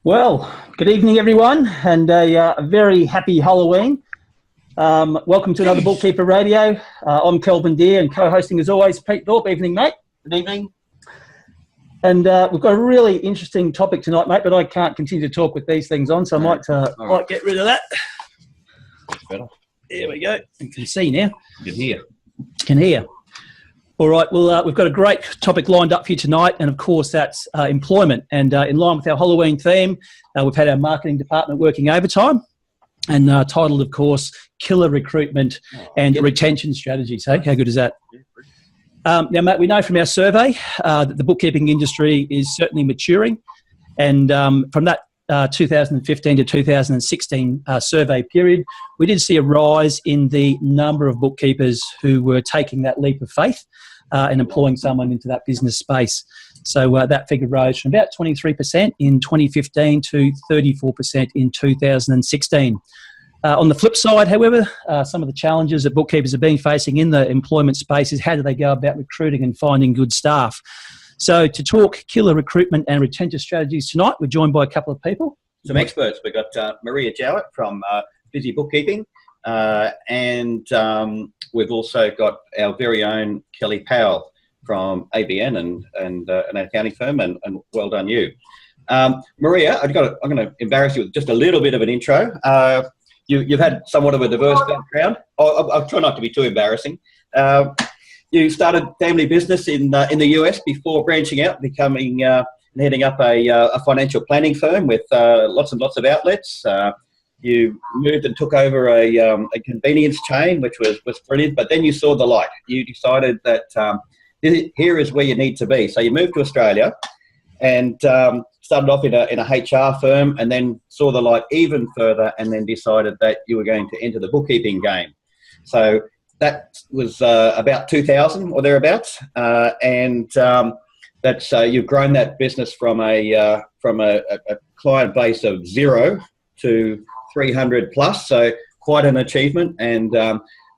Well, good evening, everyone, and a very happy Halloween. Welcome to another Bookkeeper Radio. I'm Kelvin and co-hosting as always, Pete Thorp. Evening, mate. Good evening. And we've got a really interesting topic tonight, mate, but I can't continue to talk with these things on, so I might get rid of that. That's better. There we go. You can see now. You can hear. All right, well, we've got a great topic lined up for you tonight, and of course that's employment. And in line with our Halloween theme, we've had our marketing department working overtime, and titled, of course, Killer Recruitment and Retention Strategies. Hey, how good is that? Now, Matt, we know from our survey that the bookkeeping industry is certainly maturing, and from that 2015 to 2016 survey period, we did see a rise in the number of bookkeepers who were taking that leap of faith and employing someone into that business space. So that figure rose from about 23% in 2015 to 34% in 2016. On the flip side, however, some of the challenges that bookkeepers have been facing in the employment space is how do they go about recruiting and finding good staff. So to talk killer recruitment and retention strategies tonight, we're joined by a couple of people. Some experts. We've got Maria Jowett from Busy Bookkeeping, and we've also got our very own Kellie Powell from ABN and an accounting firm, and well done you. Maria, I'm going to embarrass you with just a little bit of an intro. You've had somewhat of a diverse background. I'll try not to be too embarrassing. You started family business in the US before branching out, becoming and heading up a financial planning firm with lots and lots of outlets. You moved and took over a convenience chain, which was brilliant. But then you saw the light. You decided that here is where you need to be. So you moved to Australia and started off in a HR firm, and then saw the light even further, and then decided that you were going to enter the bookkeeping game. So that was about 2000 or thereabouts, and that's you've grown that business from a client base of 0 to 300 plus. So quite an achievement, and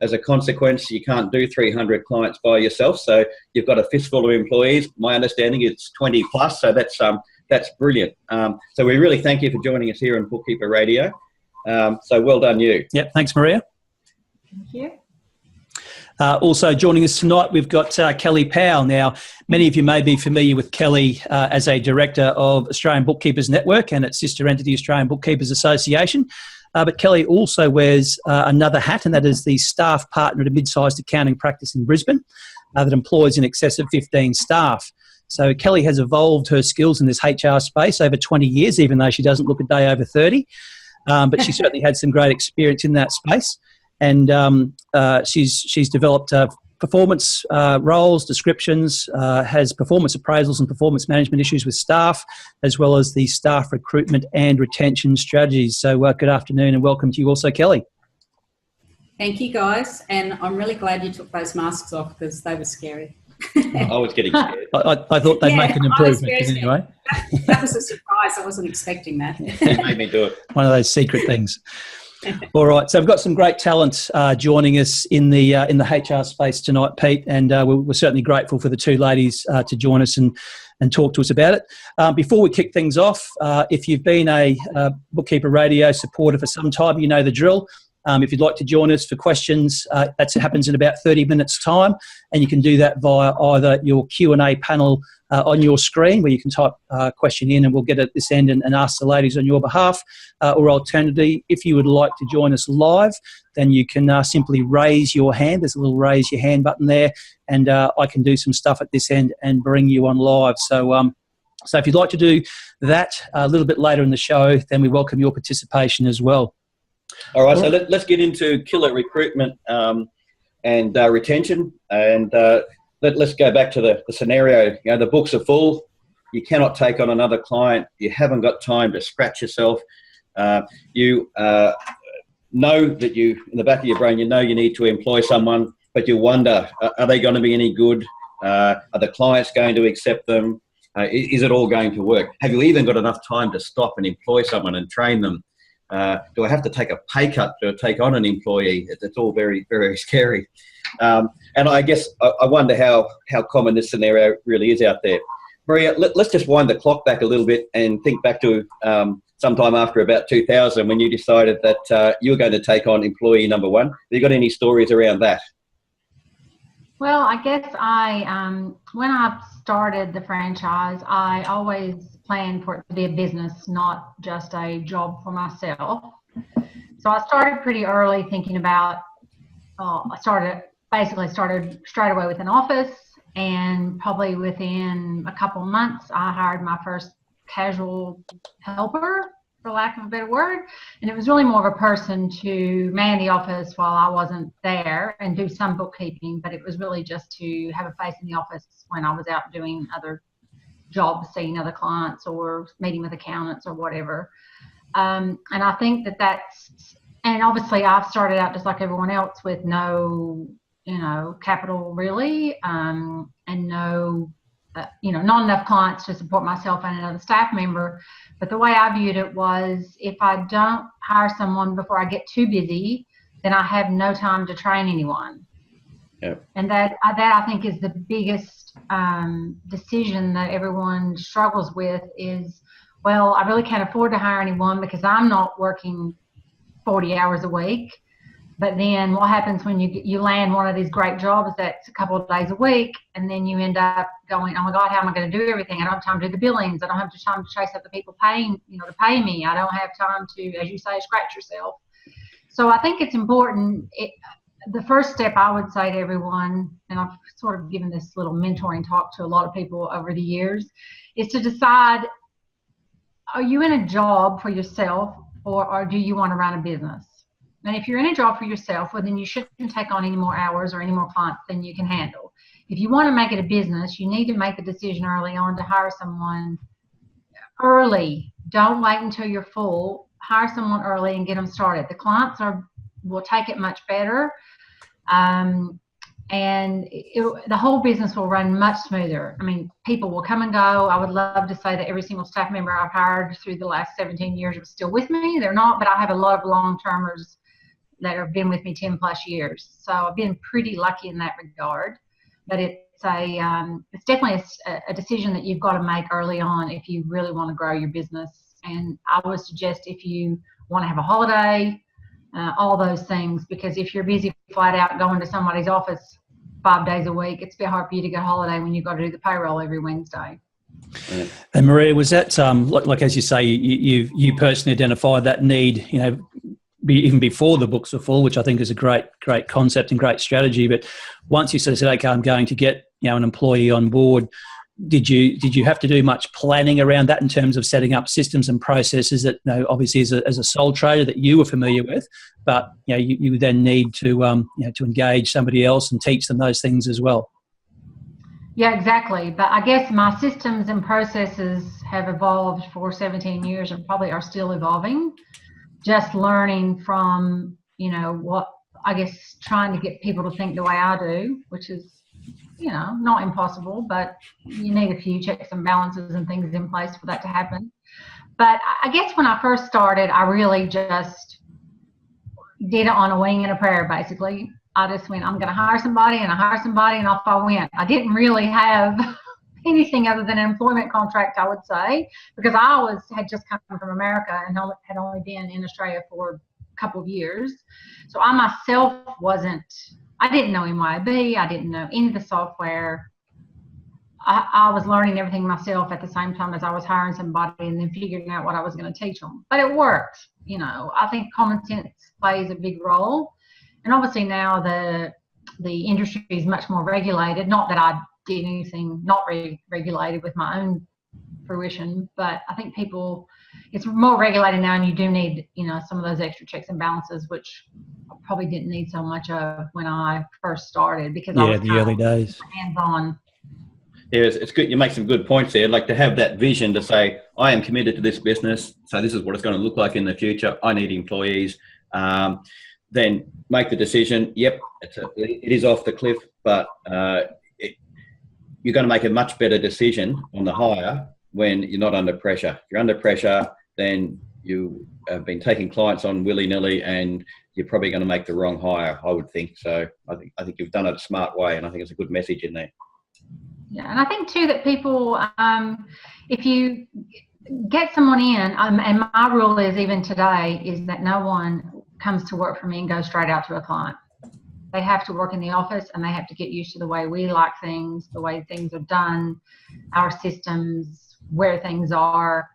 as a consequence, you can't do 300 clients by yourself. So you've got a fistful of employees. My understanding is 20 plus. So that's brilliant. So we really thank you for joining us here on Bookkeeper Radio. So well done you. Yep. Thanks, Maria. Thank you. Also joining us tonight, we've got Kellie Powell. Now, many of you may be familiar with Kellie as a director of Australian Bookkeepers Network and its sister entity, Australian Bookkeepers Association. But Kellie also wears another hat, and that is the staff partner at a mid-sized accounting practice in Brisbane that employs in excess of 15 staff. So Kellie has evolved her skills in this HR space over 20 years, even though she doesn't look a day over 30. But she certainly had some great experience in that space. And she's developed performance roles, descriptions, has performance appraisals and performance management issues with staff, as well as the staff recruitment and retention strategies. So good afternoon and welcome to you also, Kellie. Thank you, guys. And I'm really glad you took those masks off because they were scary. I was getting scared. I thought they'd make an improvement anyway. That was a surprise. I wasn't expecting that. It made me do it. One of those secret things. All right, so we've got some great talent joining us in the HR space tonight, Pete, and we're certainly grateful for the two ladies to join us and talk to us about it. Before we kick things off, if you've been a Bookkeeper Radio supporter for some time, you know the drill. If you'd like to join us for questions, that happens in about 30 minutes' time, and you can do that via either your Q&A panel on your screen, where you can type a question in and we'll get it at this end and ask the ladies on your behalf, or alternatively, if you would like to join us live, then you can simply raise your hand. There's a little raise your hand button there, and I can do some stuff at this end and bring you on live. So if you'd like to do that a little bit later in the show, then we welcome your participation as well. All right, so let's get into killer recruitment and retention, and let's go back to the scenario. You know, the books are full. You cannot take on another client. You haven't got time to scratch yourself. You know that in the back of your brain, you know you need to employ someone, but you wonder, are they going to be any good? Are the clients going to accept them? Is it all going to work? Have you even got enough time to stop and employ someone and train them? Do I have to take a pay cut to take on an employee? It's all very, very scary. And I guess I wonder how common this scenario really is out there. Maria, let's just wind the clock back a little bit and think back to sometime after about 2000 when you decided that you were going to take on employee number one. Have you got any stories around that? Well, I guess when I started the franchise, I always planned for it to be a business, not just a job for myself. So I started pretty early thinking about, I started straight away with an office, and probably within a couple months, I hired my first casual helper, for lack of a better word. And it was really more of a person to man the office while I wasn't there and do some bookkeeping, but it was really just to have a face in the office when I was out doing other jobs, seeing other clients or meeting with accountants or whatever. And I think and obviously I've started out just like everyone else with no, capital really, and no, not enough clients to support myself and another staff member. But the way I viewed it was, if I don't hire someone before I get too busy, then I have no time to train anyone. Yep. And that I think is the biggest decision that everyone struggles with is, well, I really can't afford to hire anyone because I'm not working 40 hours a week. But then what happens when you land one of these great jobs that's a couple of days a week, and then you end up going, oh my God, how am I going to do everything? I don't have time to do the billings. I don't have time to chase up the people paying, to pay me. I don't have time to, as you say, scratch yourself. So I think it's important. The first step I would say to everyone, and I've sort of given this little mentoring talk to a lot of people over the years, is to decide, are you in a job for yourself or do you want to run a business? And if you're in a job for yourself, well, then you shouldn't take on any more hours or any more clients than you can handle. If you want to make it a business, you need to make the decision early on to hire someone early. Don't wait until you're full. Hire someone early and get them started. The clients will take it much better, and the whole business will run much smoother. I mean, people will come and go. I would love to say that every single staff member I've hired through the last 17 years is still with me. They're not, but I have a lot of long-termers that have been with me 10 plus years. So I've been pretty lucky in that regard. But it's definitely a decision that you've got to make early on if you really want to grow your business. And I would suggest if you want to have a holiday, all those things, because if you're busy flat out going to somebody's office 5 days a week, it's a bit hard for you to get a holiday when you've got to do the payroll every Wednesday. And Maria, was that like as you say, you personally identified that need, even before the books were full, which I think is a great concept and great strategy. But once you sort of said, okay, I'm going to get an employee on board, did you have to do much planning around that in terms of setting up systems and processes that obviously as a sole trader that you were familiar with, but you then need to to engage somebody else and teach them those things as well? Yeah, exactly. But I guess my systems and processes have evolved for 17 years and probably are still evolving. Just learning from, trying to get people to think the way I do, which is, not impossible, but you need a few checks and balances and things in place for that to happen. But I guess when I first started, I really just did it on a wing and a prayer, basically. I just went, I'm going to hire somebody, and I hired somebody, and off I went. I didn't really have anything other than an employment contract, I would say, because I had just come from America and had only been in Australia for a couple of years. So I myself I didn't know MYOB, I didn't know any of the software. I was learning everything myself at the same time as I was hiring somebody and then figuring out what I was going to teach them. But it worked. I think common sense plays a big role. And obviously now the industry is much more regulated. Not that I did anything not regulated with my own fruition, but I think it's more regulated now, and you do need, some of those extra checks and balances, which I probably didn't need so much of when I first started, because I was the early days hands-on. Yeah, it's good. You make some good points there. Like to have that vision to say, I am committed to this business, so this is what it's going to look like in the future. I need employees. Then make the decision. Yep, it is off the cliff, but you're going to make a much better decision on the hire when you're not under pressure. If you're under pressure, then you have been taking clients on willy-nilly, and you're probably going to make the wrong hire, I would think. So I think you've done it a smart way, and I think it's a good message in there. Yeah, and I think too that people, if you get someone in, and my rule is even today is that no one comes to work for me and goes straight out to a client. They have to work in the office, and they have to get used to the way we like things, the way things are done, our systems, where things are,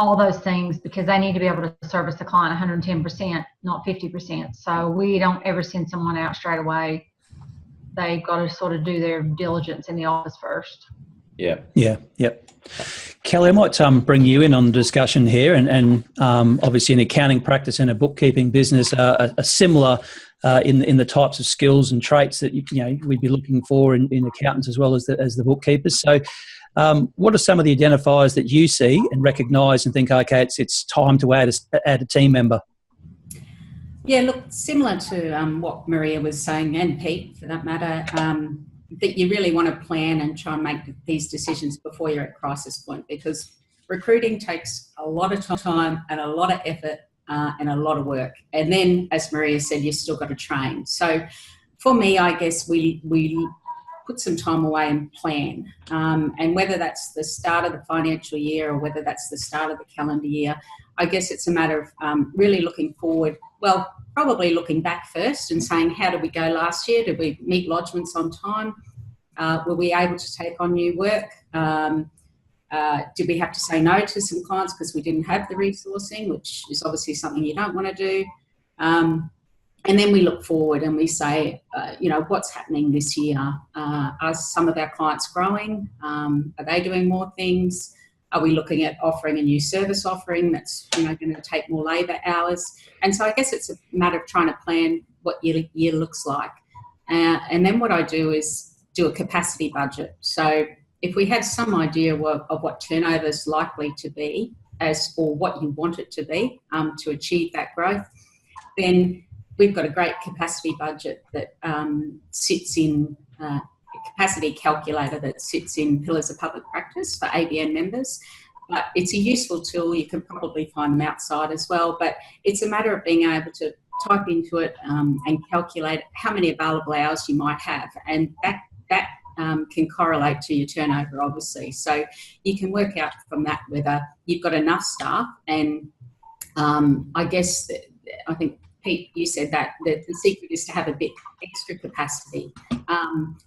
all those things, because they need to be able to service the client 110%, not 50%. So we don't ever send someone out straight away. They've got to sort of do their diligence in the office first. Yeah. Yep. Kellie, I might bring you in on the discussion here, and obviously an accounting practice and a bookkeeping business are similar in the types of skills and traits that we'd be looking for in accountants as well as the bookkeepers. So, what are some of the identifiers that you see and recognise and think, okay, it's time to add a team member? Yeah, look, similar to what Maria was saying, and Pete for that matter, that you really want to plan and try and make these decisions before you're at crisis point, because recruiting takes a lot of time and a lot of effort and a lot of work. And then, as Maria said, you've still got to train. So for me, I guess we put some time away and plan. And whether that's the start of the financial year or whether that's the start of the calendar year, I guess it's a matter of really looking forward. Well, probably looking back first and saying, how did we go last year? Did we meet lodgements on time? Were we able to take on new work? Did we have to say no to some clients because we didn't have the resourcing, which is obviously something you don't want to do? And then we look forward and we say, what's happening this year? Are some of our clients growing? Are they doing more things? Are we looking at offering a new service offering that's going to take more labour hours? And so I guess it's a matter of trying to plan what your year looks like. And then what I do is do a capacity budget. So if we have some idea of what turnover is likely to be, or what you want it to be to achieve that growth, then we've got a great capacity budget that sits in capacity calculator that sits in Pillars of Public Practice for ABN members. But it's a useful tool. You can probably find them outside as well. But it's a matter of being able to type into it and calculate how many available hours you might have. And that can correlate to your turnover, obviously. So you can work out from that whether you've got enough staff. And I think, Pete, you said that the secret is to have a bit extra capacity.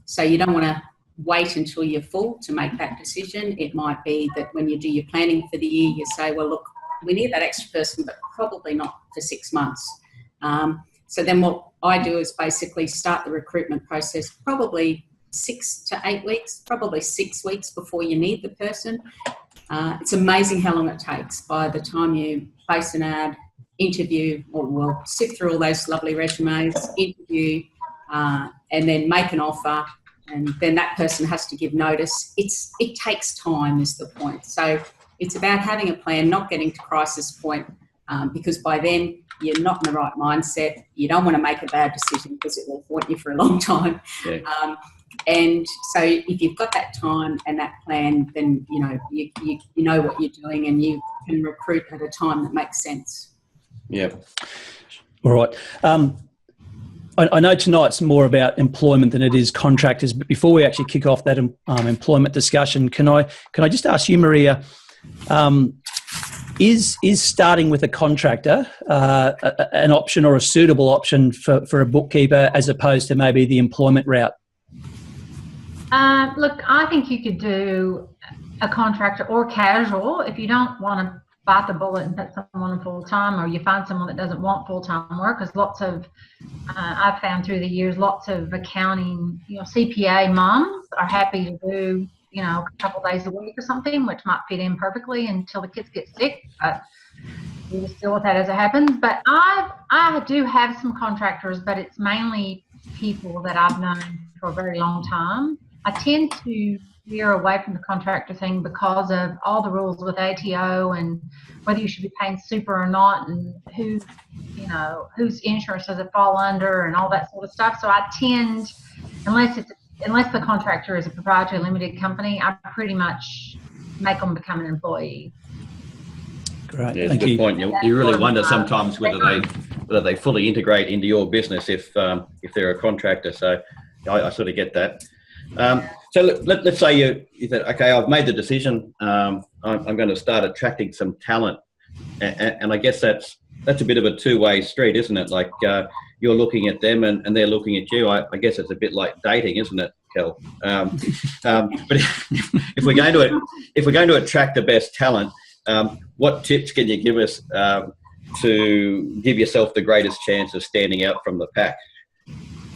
So you don't want to wait until you're full to make that decision. It might be that when you do your planning for the year, you say, well, look, we need that extra person, but probably not for 6 months. So then what I do is basically start the recruitment process probably 6 to 8 weeks, probably 6 weeks before you need the person. It's amazing how long it takes by the time you place an ad, interview, or we'll sift through all those lovely resumes, interview, and then make an offer, and then that person has to give notice. It takes time is the point. So it's about having a plan, not getting to crisis point, because by then you're not in the right mindset. You don't want to make a bad decision because it will haunt you for a long time. Yeah. And so if you've got that time and that plan, then you know what you're doing, and you can recruit at a time that makes sense. Yeah. All right. I know tonight's more about employment than it is contractors, but before we actually kick off that employment discussion, can I just ask you, Maria, is starting with a contractor an option or a suitable option for a bookkeeper as opposed to maybe the employment route? Look, I think you could do a contractor or casual if you don't want to bite the bullet and put someone on full-time, or you find someone that doesn't want full-time work, because lots of, I've found through the years, lots of accounting, CPA mums are happy to do, a couple of days a week or something, which might fit in perfectly until the kids get sick, but you just deal with that as it happens. But I do have some contractors, but it's mainly people that I've known for a very long time. I tend to veer away from the contractor thing because of all the rules with ATO and whether you should be paying super or not, and whose insurance does it fall under and all that sort of stuff. So I tend, unless the contractor is a proprietary limited company, I pretty much make them become an employee. Great. Yeah, that's a good point. You really wonder sometimes whether they fully integrate into your business if they're a contractor. So I sort of get that. So let's say you said, okay, I've made the decision. I'm going to start attracting some talent, and I guess that's a bit of a two-way street, isn't it? Like you're looking at them and they're looking at you. I guess it's a bit like dating, isn't it, Kel? But if we're going to attract the best talent, what tips can you give us to give yourself the greatest chance of standing out from the pack?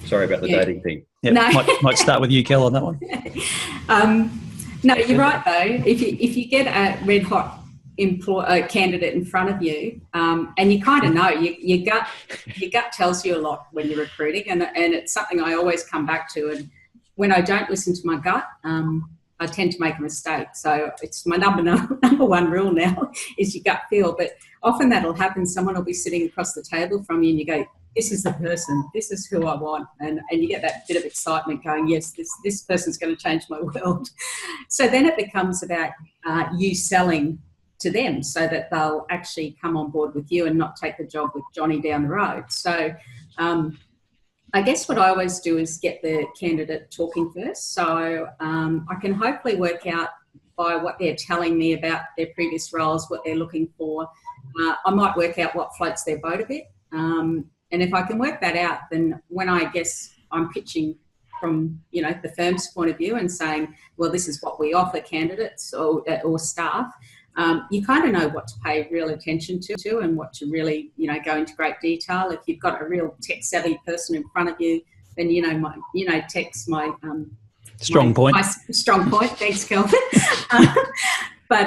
Sorry about the dating thing. Yeah, No. might start with you, Kel, on that one. No, you're right though. If you get a red hot candidate in front of you, and you kind of know, your gut tells you a lot when you're recruiting, and it's something I always come back to. And when I don't listen to my gut, I tend to make a mistake. So it's my number one rule now is your gut feel. But often that'll happen. Someone will be sitting across the table from you and you go, this is the person, this is who I want. And you get that bit of excitement going, yes, this person's going to change my world. So then it becomes about you selling to them so that they'll actually come on board with you and not take the job with Johnny down the road. So I guess what I always do is get the candidate talking first. So I can hopefully work out by what they're telling me about their previous roles, what they're looking for. I might work out what floats their boat a bit. And if I can work that out, then when I guess I'm pitching from, the firm's point of view and saying, well, this is what we offer candidates or staff, you kind of know what to pay real attention to and what to really, go into great detail. If you've got a real tech-savvy person in front of you, then tech's my strong point. My strong point. Thanks, Kelvin. But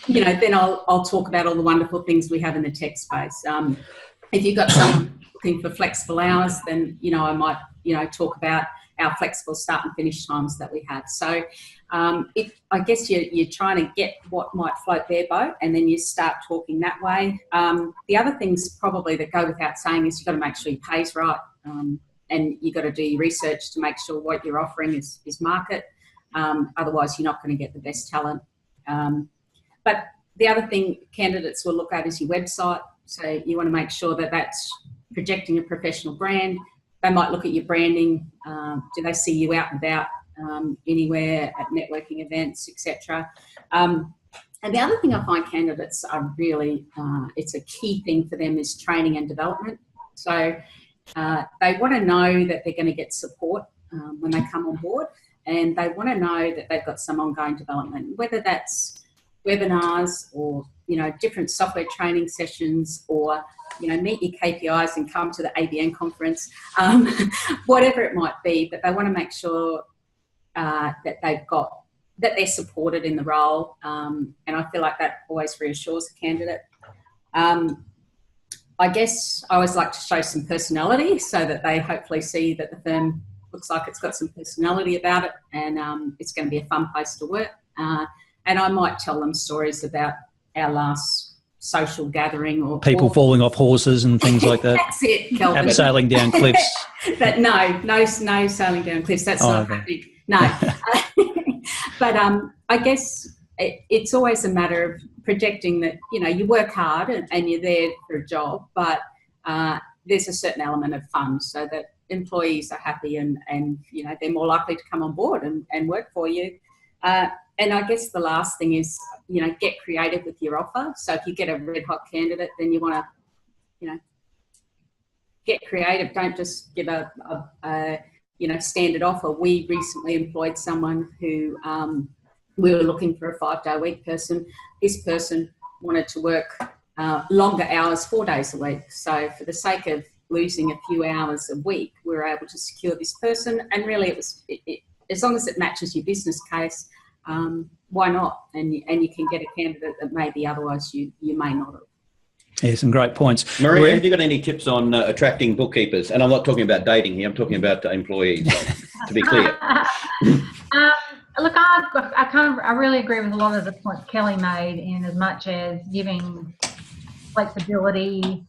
then I'll talk about all the wonderful things we have in the tech space. If you've got someone looking for flexible hours, then I might talk about our flexible start and finish times that we have. So I guess you're trying to get what might float their boat, and then you start talking that way. The other things probably that go without saying is you've got to make sure your pay's right, and you've got to do your research to make sure what you're offering is market. Otherwise, you're not going to get the best talent. But the other thing candidates will look at is your website. So you want to make sure that that's projecting a professional brand. They might look at your branding. Do they see you out and about anywhere at networking events, etc.? And the other thing I find candidates are really, it's a key thing for them is training and development. So they want to know that they're going to get support when they come on board, and they want to know that they've got some ongoing development, whether that's webinars or different software training sessions, or meet your KPIs and come to the ABN conference, whatever it might be. But they want to make sure that they're supported in the role, and I feel like that always reassures the candidate. I guess I always like to show some personality so that they hopefully see that the firm looks like it's got some personality about it, and it's going to be a fun place to work. And I might tell them stories about our last social gathering or people falling off horses and things like that. That's it, Kelvin. Sailing down cliffs. But no sailing down cliffs. That's not happening. No. But I guess it's always a matter of projecting that, you work hard and you're there for a job, but there's a certain element of fun so that employees are happy and they're more likely to come on board and work for you. And I guess the last thing is, get creative with your offer. So if you get a red hot candidate, then you want to, get creative. Don't just give a standard offer. We recently employed someone who we were looking for a 5-day-a-week person. This person wanted to work longer hours, 4 days a week. So for the sake of losing a few hours a week, we were able to secure this person. And really, it was as long as it matches your business case. Why not? And you can get a candidate that maybe otherwise you may not have. Yeah, some great points. Maria, have you got any tips on attracting bookkeepers? And I'm not talking about dating here. I'm talking about employees, to be clear. Look, I really agree with a lot of the points Kellie made, in as much as giving flexibility,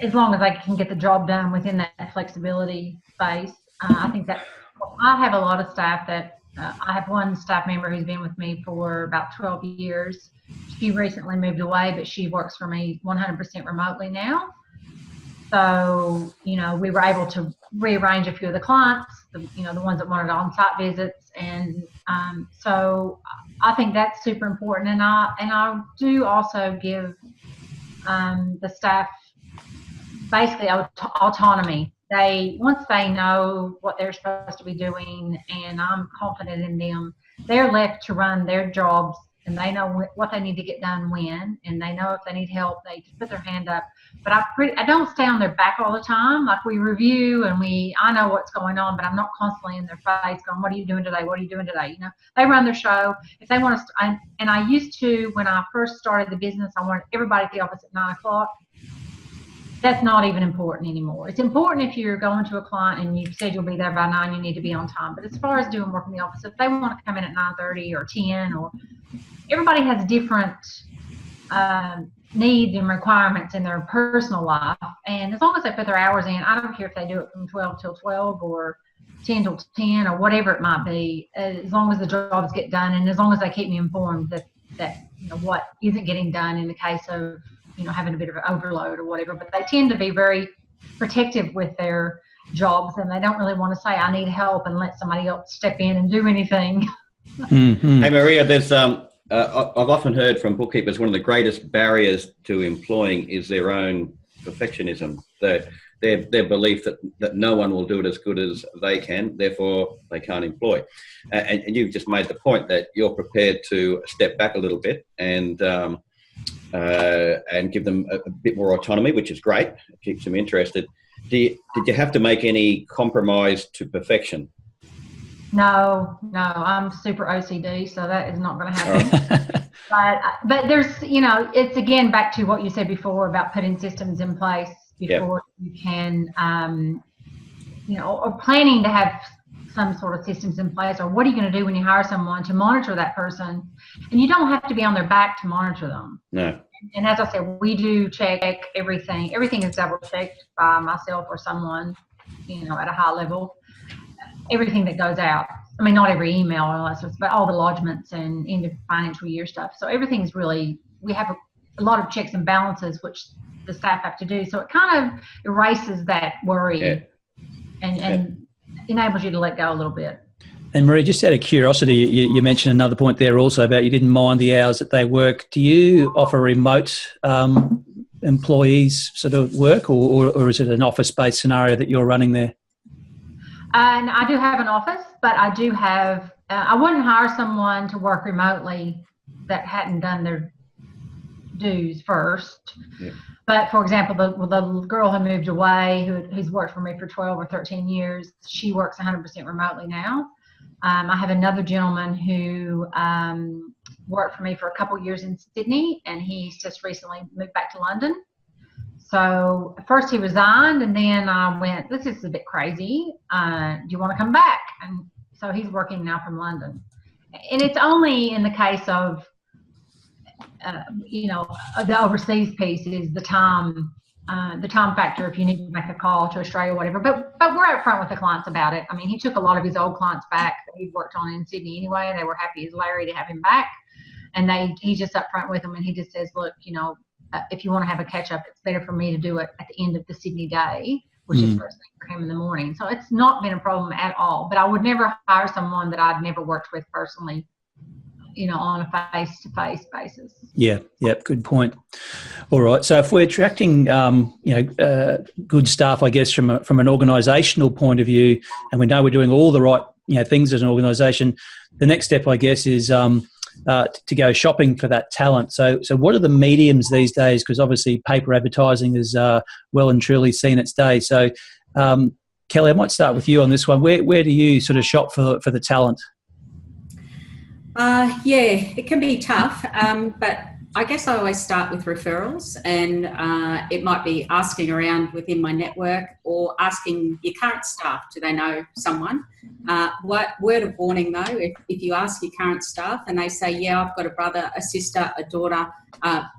as long as they can get the job done within that flexibility space. I think that I have a lot of staff that I have one staff member who's been with me for about 12 years. She recently moved away, but she works for me 100% remotely now. So, we were able to rearrange a few of the clients, the ones that wanted on-site visits. And so I think that's super important. And I do also give the staff basically autonomy. Once they know what they're supposed to be doing and I'm confident in them, they're left to run their jobs, and they know what they need to get done when, and they know if they need help, they just put their hand up. But I don't stay on their back all the time. Like, we review and I know what's going on, but I'm not constantly in their face going, what are you doing today? What are you doing today? They run their show. If they want to, and I used to, when I first started the business, I wanted everybody at the office at 9 o'clock. That's not even important anymore. It's important if you're going to a client and you've said you'll be there by 9, you need to be on time. But as far as doing work in the office, if they want to come in at 9:30 or 10, or everybody has different needs and requirements in their personal life. And as long as they put their hours in, I don't care if they do it from 12 till 12 or 10 till 10 or whatever it might be, as long as the jobs get done and as long as they keep me informed that what isn't getting done in the case of having a bit of an overload or whatever. But they tend to be very protective with their jobs, and they don't really want to say, I need help, and let somebody else step in and do anything. Mm-hmm. Hey, Maria, there's I've often heard from bookkeepers one of the greatest barriers to employing is their own perfectionism, their belief that no one will do it as good as they can, therefore they can't employ. And you've just made the point that you're prepared to step back a little bit and give them a bit more autonomy, which is great. It keeps them interested. Did you have to make any compromise to perfection? No, I'm super OCD, so that is not going to happen. But there's, it's again back to what you said before about putting systems in place before you can, or planning to have some sort of systems in place, or what are you going to do when you hire someone to monitor that person? And you don't have to be on their back to monitor them. No. And as I said, we do check everything. Everything is double checked by myself or someone, at a high level. Everything that goes out. I mean, not every email and all that stuff, but all the lodgements and end of financial year stuff. So everything's really, we have a lot of checks and balances, which the staff have to do. So it kind of erases that worry and enables you to let go a little bit. And Marie, just out of curiosity, you mentioned another point there also about you didn't mind the hours that they work. Do you offer remote employees sort of work, or is it an office-based scenario that you're running there? And I do have an office, but I do have, I wouldn't hire someone to work remotely that hadn't done their dues first. Yeah. But for example, the girl who moved away, who's worked for me for 12 or 13 years, she works 100% remotely now. I have another gentleman who worked for me for a couple years in Sydney, and he's just recently moved back to London. So first he resigned, and then I went, this is a bit crazy. Do you want to come back? And so he's working now from London. And it's only in the case of, the overseas piece is the time factor if you need to make a call to Australia or whatever. But we're upfront with the clients about it. I mean, he took a lot of his old clients back that he'd worked on in Sydney anyway. They were happy as Larry to have him back. And he's just upfront with them, and he just says, look, if you want to have a catch-up, it's better for me to do it at the end of the Sydney day, which is first thing for him in the morning. So it's not been a problem at all. But I would never hire someone that I'd never worked with personally, on a face-to-face basis. Yeah, good point. All right, so if we're attracting, good staff, I guess, from an organisational point of view, and we know we're doing all the right, things as an organisation, the next step, I guess, is to go shopping for that talent. So what are the mediums these days? Because obviously paper advertising is well and truly seen its day. So, Kellie, I might start with you on this one. Where do you sort of shop for the talent? It can be tough, but I guess I always start with referrals, and it might be asking around within my network or asking your current staff, do they know someone? Word of warning though, if you ask your current staff and they say, yeah, I've got a brother, a sister, a daughter,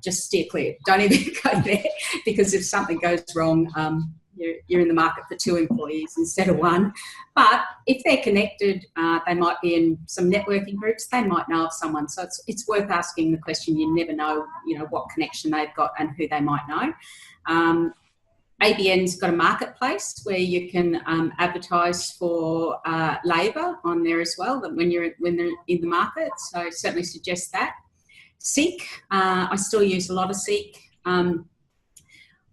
just steer clear. Don't even go there, because if something goes wrong, you're in the market for 2 employees instead of 1. But if they're connected, they might be in some networking groups, they might know of someone. So it's worth asking the question. You never know, what connection they've got and who they might know. ABN's got a marketplace where you can advertise for labour on there as well, when they're in the market. So I certainly suggest that. Seek, I still use a lot of Seek.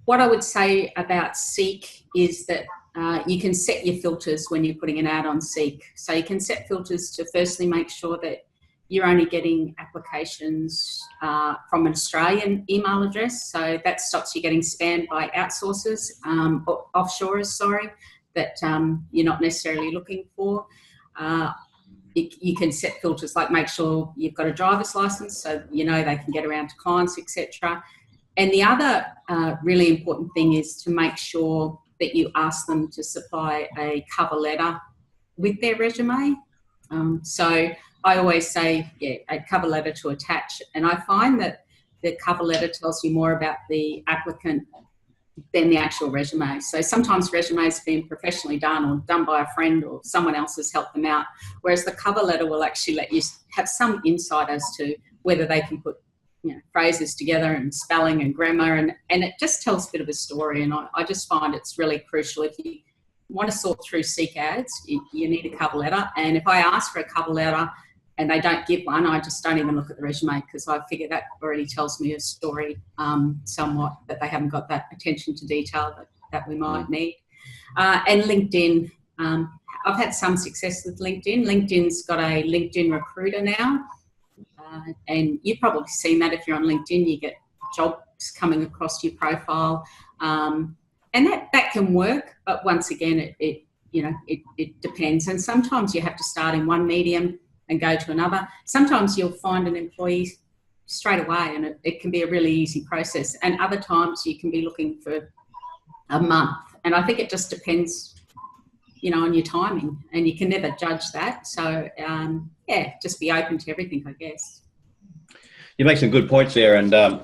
What I would say about Seek is that you can set your filters when you're putting an ad on Seek. So you can set filters to firstly make sure that you're only getting applications from an Australian email address. So that stops you getting spammed by outsourcers, or offshorers, that you're not necessarily looking for. You can set filters like make sure you've got a driver's license so you know they can get around to clients, etc. And the other really important thing is to make sure that you ask them to supply a cover letter with their resume. So I always say, a cover letter to attach. And I find that the cover letter tells you more about the applicant than the actual resume. So sometimes resumes have been professionally done or done by a friend or someone else has helped them out, whereas the cover letter will actually let you have some insight as to whether they can put phrases together and spelling and grammar, and it just tells a bit of a story. And I just find it's really crucial. If you want to sort through Seek ads, you need a cover letter. And if I ask for a cover letter and they don't give one, I just don't even look at the resume, because I figure that already tells me a story somewhat, that they haven't got that attention to detail that we might need. And LinkedIn, I've had some success with LinkedIn. LinkedIn's got a LinkedIn recruiter now. And you've probably seen that if you're on LinkedIn, you get jobs coming across your profile. And that can work, but once again, it depends. And sometimes you have to start in one medium and go to another. Sometimes you'll find an employee straight away, and it can be a really easy process. And other times you can be looking for a month. And I think it just depends, on your timing, and you can never judge that. So, just be open to everything, I guess. You make some good points there, and I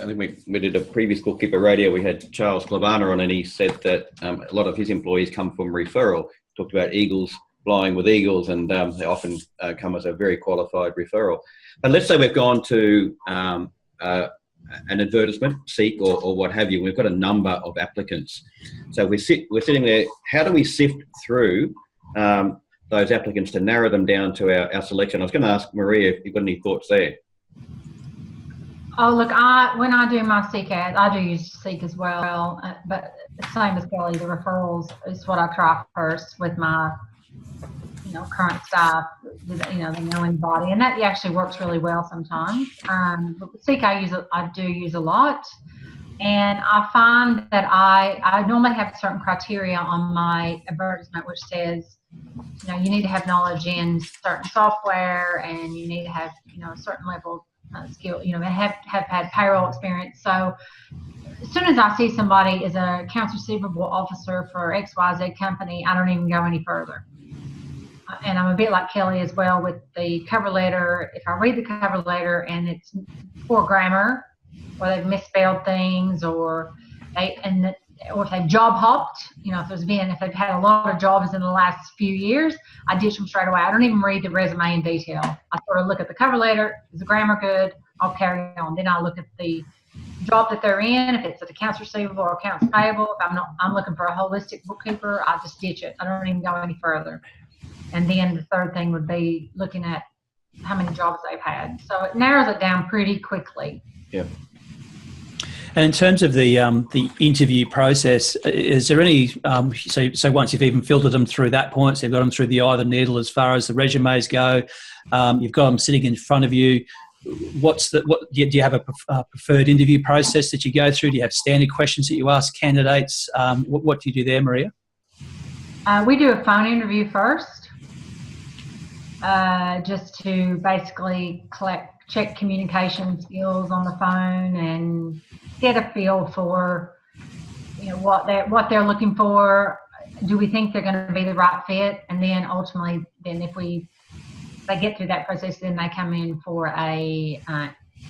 think we did a previous Bookkeeper Radio. We had Charles Clavana on, and he said that a lot of his employees come from referral. Talked about eagles flying with eagles, and they often come as a very qualified referral. But let's say we've gone to an advertisement, Seek or what have you. We've got a number of applicants. So we're sitting there. How do we sift through those applicants to narrow them down to our selection? I was going to ask Maria if you've got any thoughts there. Oh, look, when I do my Seek ads, I do use Seek as well, but same as Kellie, the referrals is what I try first with my, current staff, they know anybody, and that actually works really well sometimes. But Seek I do use a lot, and I find that I normally have certain criteria on my advertisement which says, you need to have knowledge in certain software, and you need to have, a certain level skill, have had payroll experience. So as soon as I see somebody is a accounts receivable officer for XYZ company, I don't even go any further. And I'm a bit like Kellie as well with the cover letter. If I read the cover letter and it's poor grammar, or they've misspelled things, or if they've job hopped, if they've had a lot of jobs in the last few years, I ditch them straight away. I don't even read the resume in detail. I sort of look at the cover letter. Is the grammar good? I'll carry on. Then I look at the job that they're in. If it's an accounts receivable or accounts payable, if I'm looking for a holistic bookkeeper, I just ditch it. I don't even go any further. And then the third thing would be looking at how many jobs they've had. So it narrows it down pretty quickly. Yeah. And in terms of the interview process, is there any, so once you've even filtered them through that point, so you've got them through the eye of the needle as far as the resumes go, you've got them sitting in front of you, do you have a preferred interview process that you go through? Do you have standard questions that you ask candidates? What do you do there, Maria? We do a phone interview first, just to basically check communication skills on the phone and get a feel for what they're looking for. Do we think they're going to be the right fit? And then ultimately, if they get through that process, then they come in for and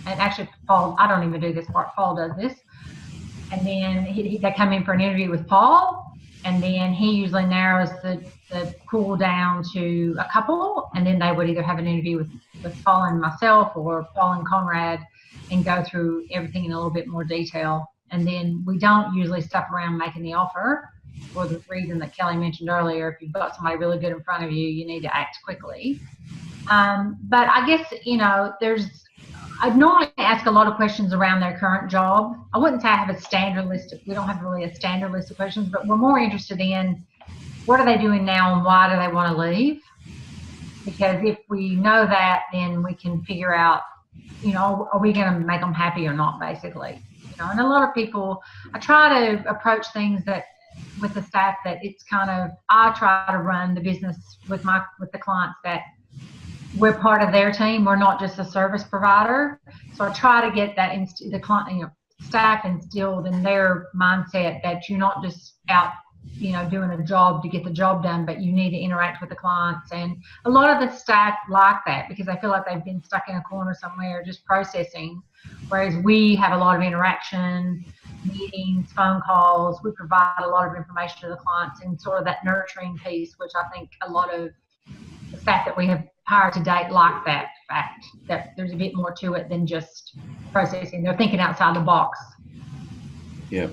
actually Paul, I don't even do this part, Paul does this, and then they come in for an interview with Paul, and then he usually narrows the pool down to a couple, and then they would either have an interview with Paul and myself, or Paul and Conrad, and go through everything in a little bit more detail. And then we don't usually stuff around making the offer for the reason that Kelly mentioned earlier. If you've got somebody really good in front of you, you need to act quickly. But I guess, I'd normally ask a lot of questions around their current job. I wouldn't say I have a standard list. We don't have really a standard list of questions, but we're more interested in what are they doing now and why do they want to leave? Because if we know that, then we can figure out, are we going to make them happy or not, basically. And a lot of people, I try to approach things with the staff that it's I try to run the business with the clients that we're part of their team. We're not just a service provider. So I try to get that the client, staff instilled in their mindset that you're not just out, doing a job to get the job done, but you need to interact with the clients. And a lot of the staff like that because they feel like they've been stuck in a corner somewhere just processing. Whereas we have a lot of interaction, meetings, phone calls. We provide a lot of information to the clients and sort of that nurturing piece, which I think a lot of the staff that we have hired to date like that fact that there's a bit more to it than just processing. They're thinking outside the box. Yeah.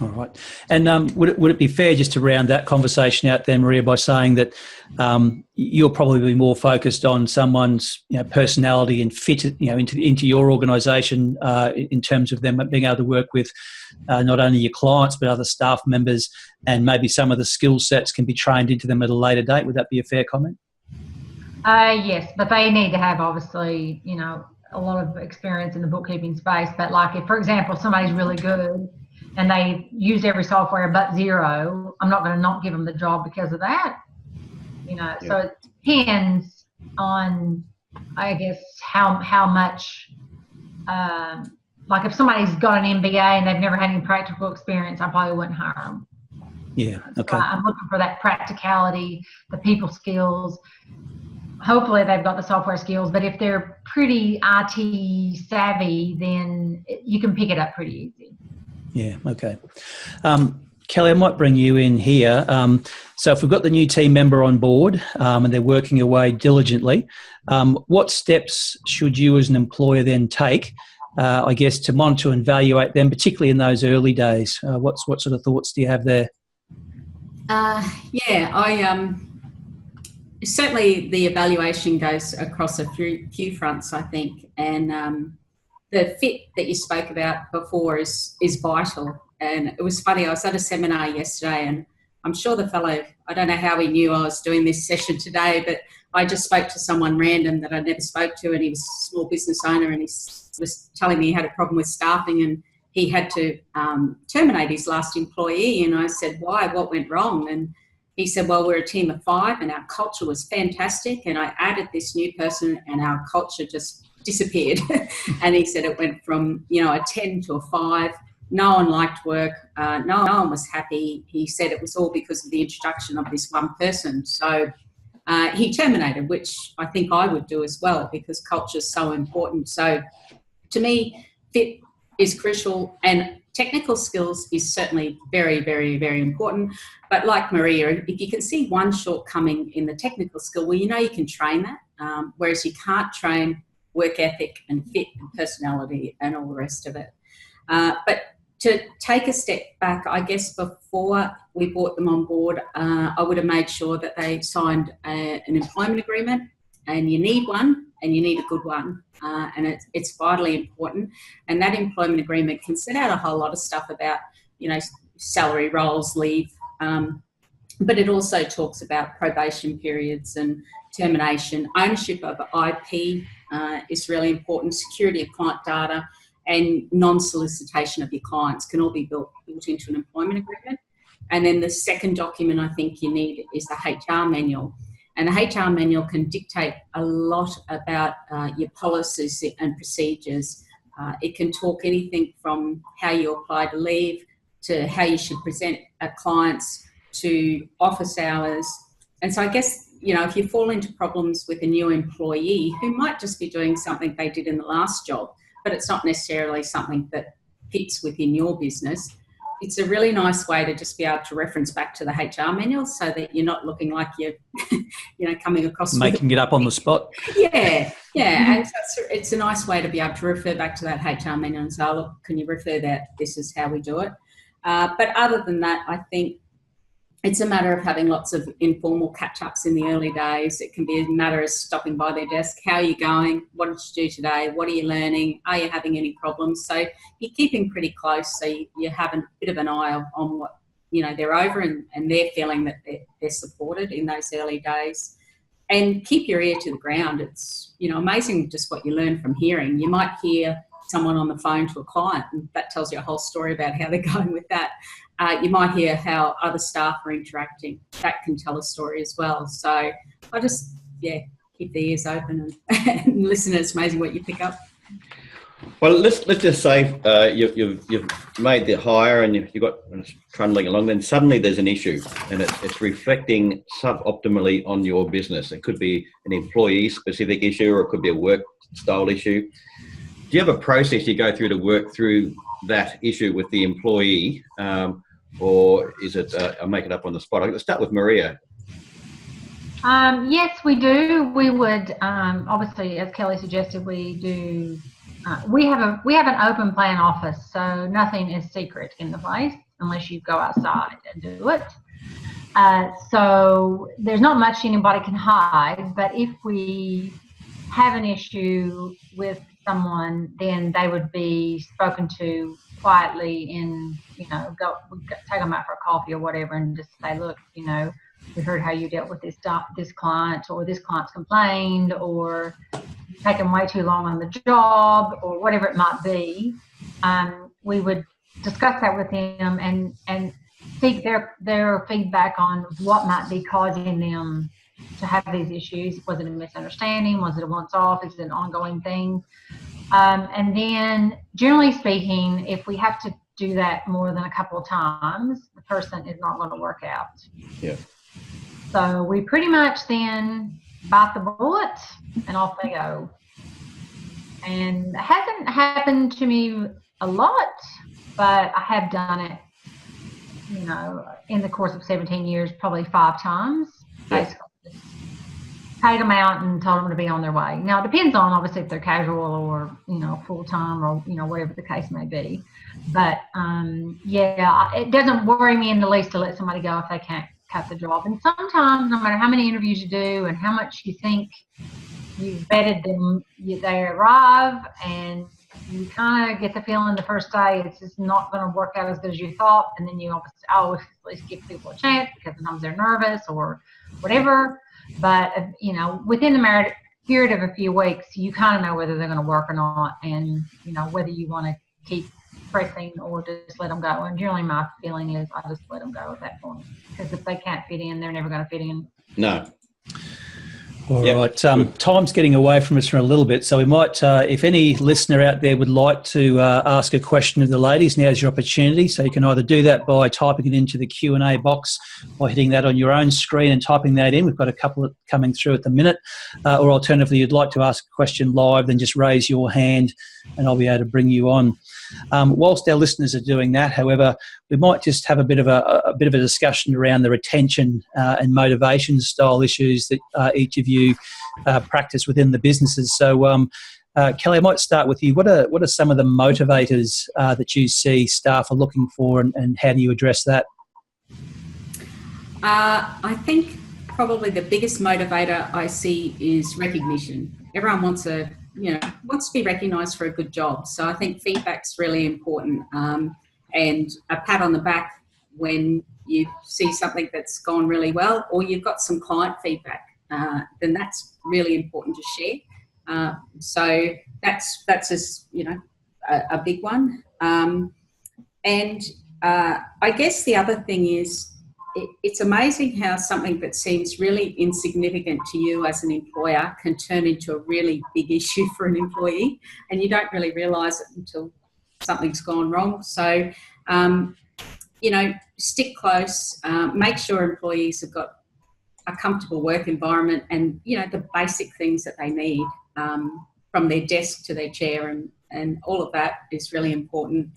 All right. And would it be fair just to round that conversation out then, Maria, by saying that you'll probably be more focused on someone's personality and fit into your organisation in terms of them being able to work with not only your clients but other staff members, and maybe some of the skill sets can be trained into them at a later date? Would that be a fair comment? Yes, but they need to have obviously a lot of experience in the bookkeeping space. But like if, for example, somebody's really good and they used every software but Xero, I'm not going to not give them the job because of that. So it depends on, I guess, how much, like if somebody's got an MBA and they've never had any practical experience, I probably wouldn't hire them. Yeah, okay. So I'm looking for that practicality, the people skills. Hopefully they've got the software skills, but if they're pretty IT savvy, then you can pick it up pretty easy. Yeah, okay. Kelly, I might bring you in here. So if we've got the new team member on board and they're working away diligently, what steps should you as an employer then take, I guess, to monitor and evaluate them, particularly in those early days? What sort of thoughts do you have there? Certainly the evaluation goes across a few fronts, I think, and the fit that you spoke about before is vital. And it was funny, I was at a seminar yesterday and I'm sure the fellow, I don't know how he knew I was doing this session today, but I just spoke to someone random that I never spoke to, and he was a small business owner, and he was telling me he had a problem with staffing and he had to terminate his last employee. And I said, why? What went wrong? And he said, well, we're a team of 5 and our culture was fantastic, and I added this new person and our culture just disappeared. And he said it went from a 10 to a 5. No one liked work. No one was happy. He said it was all because of the introduction of this one person. So he terminated, which I think I would do as well, because culture is so important. So to me, fit is crucial, and technical skills is certainly very, very, very important. But like Maria, if you can see one shortcoming in the technical skill, well, you can train that, whereas you can't train work ethic and fit and personality and all the rest of it. But to take a step back, I guess before we brought them on board, I would have made sure that they signed an employment agreement, and you need one, and you need a good one. And it's vitally important. And that employment agreement can set out a whole lot of stuff about, salary, roles, leave. But it also talks about probation periods and termination. Ownership of IP is really important. Security of client data and non-solicitation of your clients can all be built into an employment agreement. And then the second document I think you need is the HR manual. And the HR manual can dictate a lot about your policies and procedures. It can talk anything from how you apply to leave to how you should present clients to office hours. And so I guess, if you fall into problems with a new employee who might just be doing something they did in the last job, but it's not necessarily something that fits within your business, it's a really nice way to just be able to reference back to the HR manual so that you're not looking like you're, coming across making it up on the spot. Yeah. And so it's a nice way to be able to refer back to that HR manual and say, oh, look, can you refer that? This is how we do it. But other than that, I think it's a matter of having lots of informal catch-ups in the early days. It can be a matter of stopping by their desk. How are you going? What did you do today? What are you learning? Are you having any problems? So you're keeping pretty close, so you have a bit of an eye on what they're over, and they're feeling that they're supported in those early days. And keep your ear to the ground. It's amazing just what you learn from hearing. You might hear someone on the phone to a client, and that tells you a whole story about how they're going with that. You might hear how other staff are interacting. That can tell a story as well. So I just, keep the ears open and listen. It's amazing what you pick up. Well, let's just say you've made the hire and you've got trundling along. Then suddenly there's an issue, and it's reflecting suboptimally on your business. It could be an employee-specific issue, or it could be a work style issue. Do you have a process you go through to work through that issue with the employee, or is it I make it up on the spot? I'll start with Maria. Yes, we do. We would obviously, as Kelly suggested, we do. We have an open plan office, so nothing is secret in the place unless you go outside and do it. So there's not much anybody can hide. But if we have an issue with someone, then they would be spoken to quietly and, take them out for a coffee or whatever and just say, look, we heard how you dealt with this client, or this client's complained, or taken way too long on the job, or whatever it might be. We would discuss that with them and seek their feedback on what might be causing them to have these issues. Was it a misunderstanding? Was it a once-off? Is it an ongoing thing? And then, generally speaking, if we have to do that more than a couple of times, the person is not going to work out. Yeah. So we pretty much then bite the bullet and off they go. And it hasn't happened to me a lot, but I have done it, in the course of 17 years, probably 5 times. Basically, just paid them out and told them to be on their way. Now, it depends on, obviously, if they're casual or, full-time or, whatever the case may be. But, it doesn't worry me in the least to let somebody go if they can't cut the job. And sometimes, no matter how many interviews you do and how much you think you've vetted them, they arrive and you kind of get the feeling the first day it's just not going to work out as good as you thought. And then you always at least give people a chance because sometimes they're nervous or whatever. But, within the period of a few weeks, you kind of know whether they're going to work or not, and, whether you want to keep pressing or just let them go. And generally my feeling is I just let them go at that point, because if they can't fit in, they're never going to fit in. No. All right. Time's getting away from us for a little bit, so we might, if any listener out there would like to ask a question of the ladies, now's your opportunity. So you can either do that by typing it into the Q&A box, or hitting that on your own screen and typing that in. We've got a couple coming through at the minute. Or alternatively, you'd like to ask a question live, then just raise your hand and I'll be able to bring you on. Whilst our listeners are doing that, however, we might just have a bit of a discussion around the retention and motivation style issues that each of you practice within the businesses. So, Kellie, I might start with you. What are some of the motivators that you see staff are looking for, and how do you address that? I think probably the biggest motivator I see is recognition. Everyone wants to be recognised for a good job. So I think feedback's really important, and a pat on the back when you see something that's gone really well, or you've got some client feedback, then that's really important to share. So that's a big one. And I guess the other thing is, it's amazing how something that seems really insignificant to you as an employer can turn into a really big issue for an employee, and you don't really realise it until something's gone wrong. So, stick close, make sure employees have got a comfortable work environment and, the basic things that they need, from their desk to their chair, and all of that is really important.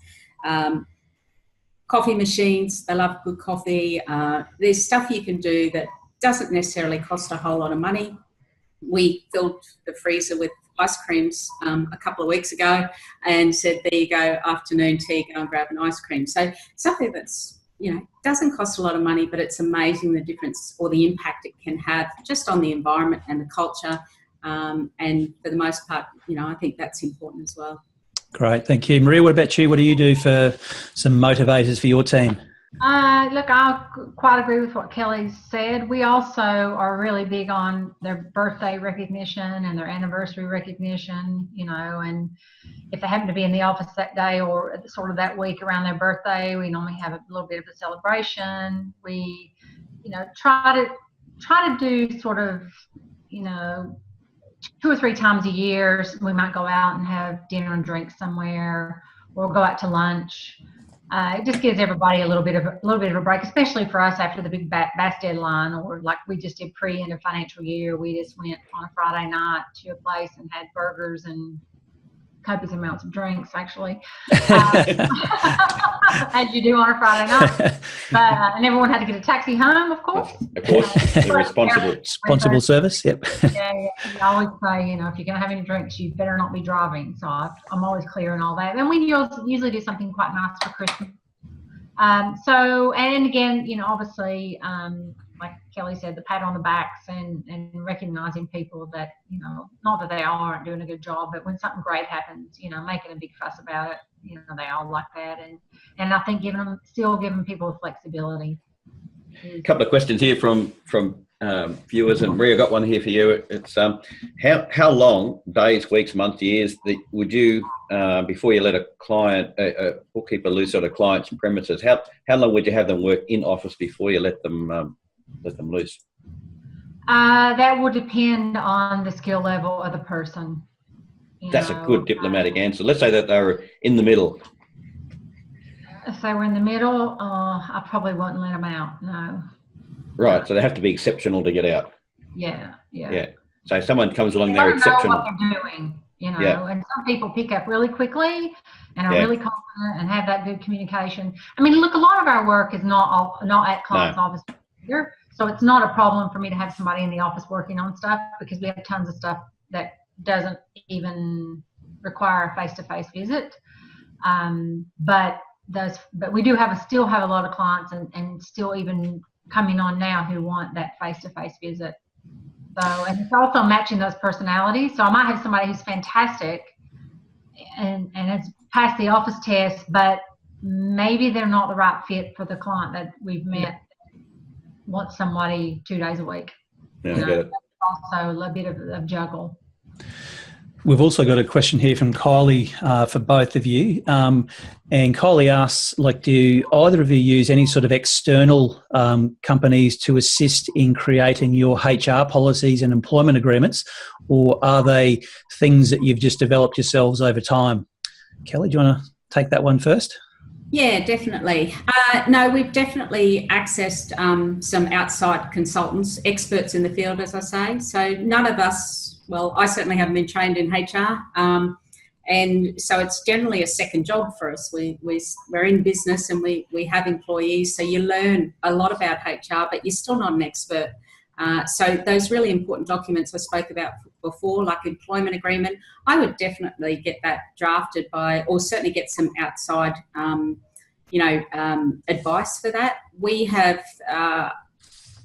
coffee machines. They love good coffee. There's stuff you can do that doesn't necessarily cost a whole lot of money. We filled the freezer with ice creams a couple of weeks ago and said, there you go, afternoon tea, go and grab an ice cream. So something that's, doesn't cost a lot of money, but it's amazing the difference or the impact it can have just on the environment and the culture. And for the most part, I think that's important as well. Great, thank you. Maria, what about you? What do you do for some motivators for your team? Look, I quite agree with what Kellie said. We also are really big on their birthday recognition and their anniversary recognition, and if they happen to be in the office that day or sort of that week around their birthday, we normally have a little bit of a celebration. We, try to do sort of, 2 or 3 times a year, we might go out and have dinner and drinks somewhere or go out to lunch. It just gives everybody a little bit of a break, especially for us after the big BAS deadline, or like we just did pre-end of financial year. We just went on a Friday night to a place and had burgers and copious amounts of drinks, actually, as you do on a Friday night. And everyone had to get a taxi home, of course. Of course, responsible service. Yep. Yeah. I always say, if you're going to have any drinks, you better not be driving. So I'm always clear and all that. And we usually do something quite nice for Christmas. And again, obviously, like Kellie said, the pat on the backs and recognizing people that, not that they all aren't doing a good job, but when something great happens, making a big fuss about it, they all like that. And I think still giving people flexibility. A couple of questions here from viewers, and Maria, got one here for you. It's how long, days, weeks, months, years, would you before you let a client, a bookkeeper loose on a client's premises? How long would you have them work in office before you let them loose? That would depend on the skill level of the person. That's a good diplomatic answer. Let's say that they were in the middle. If they were in the middle, I probably wouldn't let them out. No. Right. So they have to be exceptional to get out. Yeah. So if someone comes along, they're exceptional. Know what they're doing, and some people pick up really quickly and are really confident and have that good communication. I mean, look, a lot of our work is not at clients' office here. So it's not a problem for me to have somebody in the office working on stuff, because we have tons of stuff that doesn't even require a face-to-face visit. But we do still have a lot of clients and still even coming on now who want that face-to-face visit. So, and it's also matching those personalities. So I might have somebody who's fantastic and has passed the office test, but maybe they're not the right fit for the client that we've met. Want somebody 2 days a week. Yeah, I get it. Also a bit of a juggle. We've also got a question here from Kellie for both of you. And Kellie asks, do either of you use any sort of external companies to assist in creating your HR policies and employment agreements, or are they things that you've just developed yourselves over time? Kellie, do you want to take that one first? Yeah, definitely. No, we've definitely accessed some outside consultants, experts in the field, as I say. So none of us, well, I certainly haven't been trained in HR. And so it's generally a second job for us. We're in business and we have employees. So you learn a lot about HR, but you're still not an expert. So those really important documents I spoke about before, like employment agreement, I would definitely get that drafted or certainly get some outside, advice for that. We have,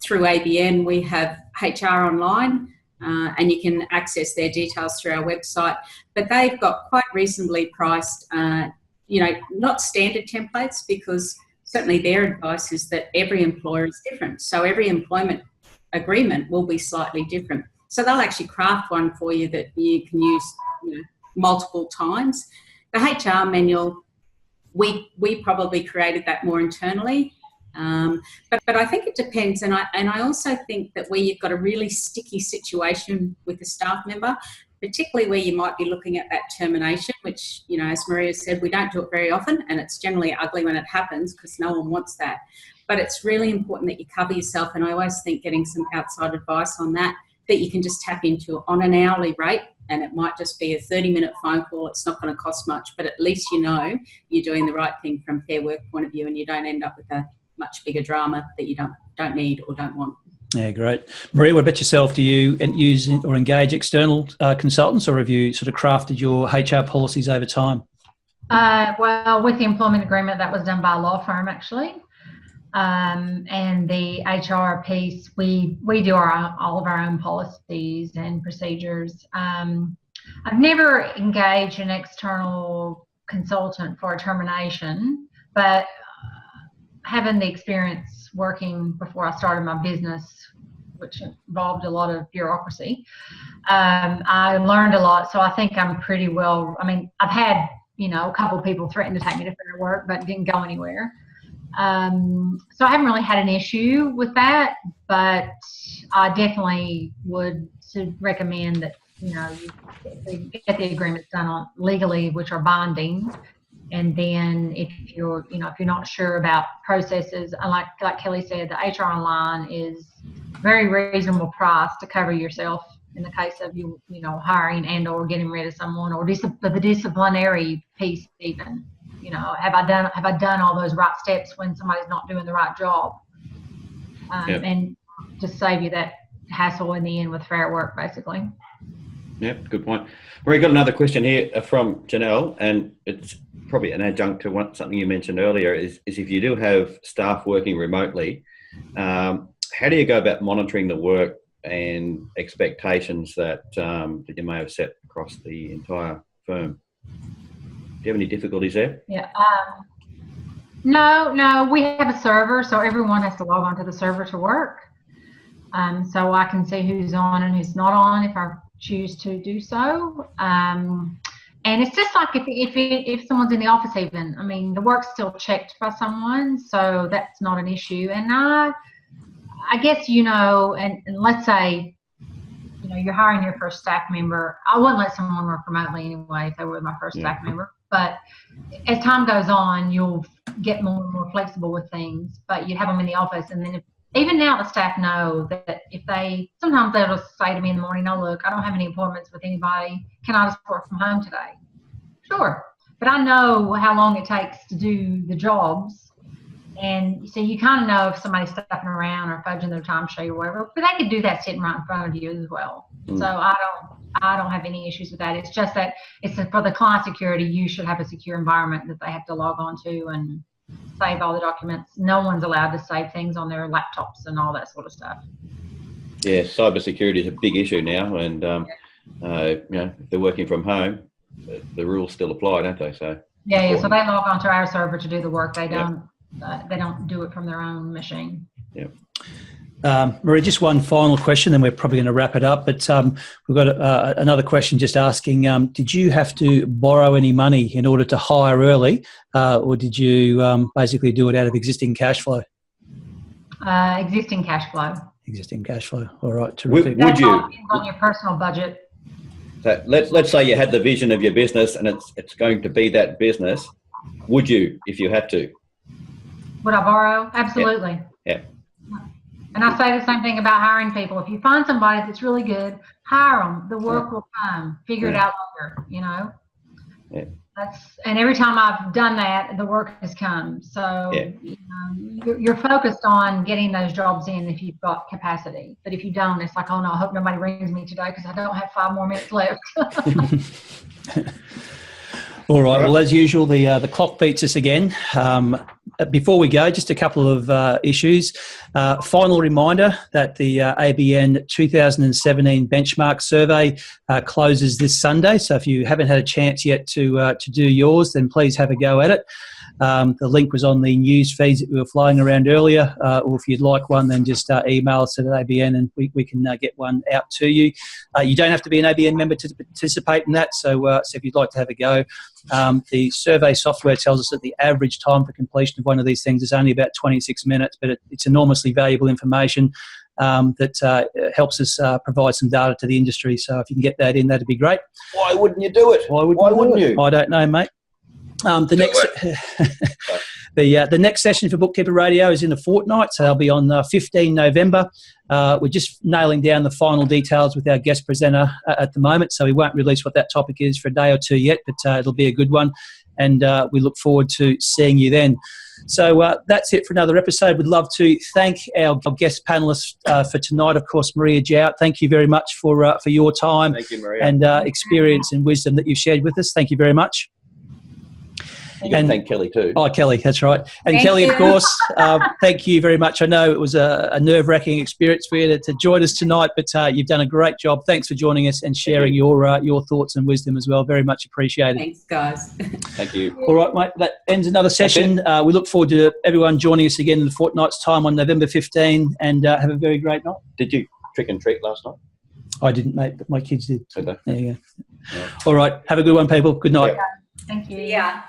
through ABN, we have HR online, and you can access their details through our website. But they've got quite reasonably priced, not standard templates, because certainly their advice is that every employer is different. So every employment agreement will be slightly different. So they'll actually craft one for you that you can use multiple times. The HR manual, we probably created that more internally. But I think it depends, and I also think that where you've got a really sticky situation with a staff member, particularly where you might be looking at that termination, which, as Maria said, we don't do it very often, and it's generally ugly when it happens because no one wants that. But it's really important that you cover yourself, and I always think getting some outside advice on that you can just tap into on an hourly rate And it might just be a 30-minute phone call. It's not going to cost much, but at least you know you're doing the right thing from a Fair Work point of view, and you don't end up with a much bigger drama that you don't need or don't want. Yeah, great. Maria, what about yourself? Do you use or engage external consultants, or have you sort of crafted your HR policies over time? Well, with the employment agreement, that was done by a law firm, actually. And the HR piece, we do all of our own policies and procedures. I've never engaged an external consultant for a termination, but having the experience working before I started my business, which involved a lot of bureaucracy, I learned a lot. So I think I'm pretty well, I mean, I've had, a couple of people threaten to take me to Fair Work, but didn't go anywhere. So I haven't really had an issue with that, but I definitely would recommend that, you get the agreements done on legally, which are binding. And then if you're not sure about processes, like Kelly said, the HR Online is very reasonable price to cover yourself in the case of you hiring and or getting rid of someone, or the disciplinary piece even. Have I done all those right steps when somebody's not doing the right job? And just save you that hassle in the end with Fair Work, basically. Yep, good point. We've got another question here from Janelle, and it's probably an adjunct to something you mentioned earlier, is if you do have staff working remotely, how do you go about monitoring the work and expectations that you may have set across the entire firm? Do you have any difficulties there? Yeah. No, we have a server, so everyone has to log on to the server to work. So I can see who's on and who's not on if I choose to do so. And it's just like if someone's in the office even, I mean, the work's still checked by someone, so that's not an issue. And I guess, and let's say, you're hiring your first staff member. I wouldn't let someone work remotely anyway if they were my first staff member. But as time goes on, you'll get more and more flexible with things. But you have them in the office, and then even now the staff know that sometimes they'll just say to me in the morning, "Oh, look, I don't have any appointments with anybody. Can I just work from home today?" Sure. But I know how long it takes to do the jobs. And so you kind of know if somebody's stuffing around or fudging their time sheet or whatever, but they could do that sitting right in front of you as well. So I don't have any issues with that. It's just that for the client security, you should have a secure environment that they have to log on to and save all the documents. No one's allowed to save things on their laptops and all that sort of stuff. Yeah, cybersecurity is a big issue now, and if they're working from home, the rules still apply, don't they? So yeah. So they log on to our server to do the work. They don't. They don't do it from their own machine. Yeah. Maria, just one final question, then we're probably going to wrap it up. But we've got another question just asking, did you have to borrow any money in order to hire early, or did you basically do it out of existing cash flow? Existing cash flow. Existing cash flow. All right. Terrific. Would you? On your personal budget. So let's say you had the vision of your business and it's going to be that business. Would you, if you had to? Would I borrow? Absolutely. Yeah. And I say the same thing about hiring people. If you find somebody that's really good, hire them. The work will come. Figure it out later, Yeah. And every time I've done that, the work has come. So you're focused on getting those jobs in if you've got capacity. But if you don't, it's like, oh no, I hope nobody rings me today because I don't have 5 more minutes left. All right. Well, as usual, the clock beats us again. Before we go, just a couple of issues. Final reminder that the ABN 2017 benchmark survey closes this Sunday. So if you haven't had a chance yet to do yours, then please have a go at it. The link was on the news feeds that we were flying around earlier, or if you'd like one, then just email us at ABN and we can get one out to you. You don't have to be an ABN member to participate in that, so if you'd like to have a go. The survey software tells us that the average time for completion of one of these things is only about 26 minutes, but it's enormously valuable information that helps us provide some data to the industry. So if you can get that in, that'd be great. Why wouldn't you do it? Why wouldn't you? I don't know, mate. The The next session for Bookkeeper Radio is in a fortnight, so that'll be on 15 November. We're just nailing down the final details with our guest presenter at the moment, so we won't release what that topic is for a day or two yet, but it'll be a good one, and we look forward to seeing you then. So that's it for another episode. We'd love to thank our guest panellists for tonight. Of course, Maria Jowett, thank you very much for your time. Thank you, Maria. And experience and wisdom that you've shared with us. Thank you very much. You can thank Kellie too. Oh, Kellie, that's right. And Thank Kellie, you. of course, thank you very much. I know it was a nerve-wracking experience for you to join us tonight, but you've done a great job. Thanks for joining us and sharing your thoughts and wisdom as well. Very much appreciated. Thanks, guys. Thank you. All right, mate, that ends another session. We look forward to everyone joining us again in a fortnight's time on November 15, and have a very great night. Did you trick and treat last night? I didn't, mate, but my kids did. Okay. There you go. All right, have a good one, people. Good night. Yeah. Thank you. Yeah.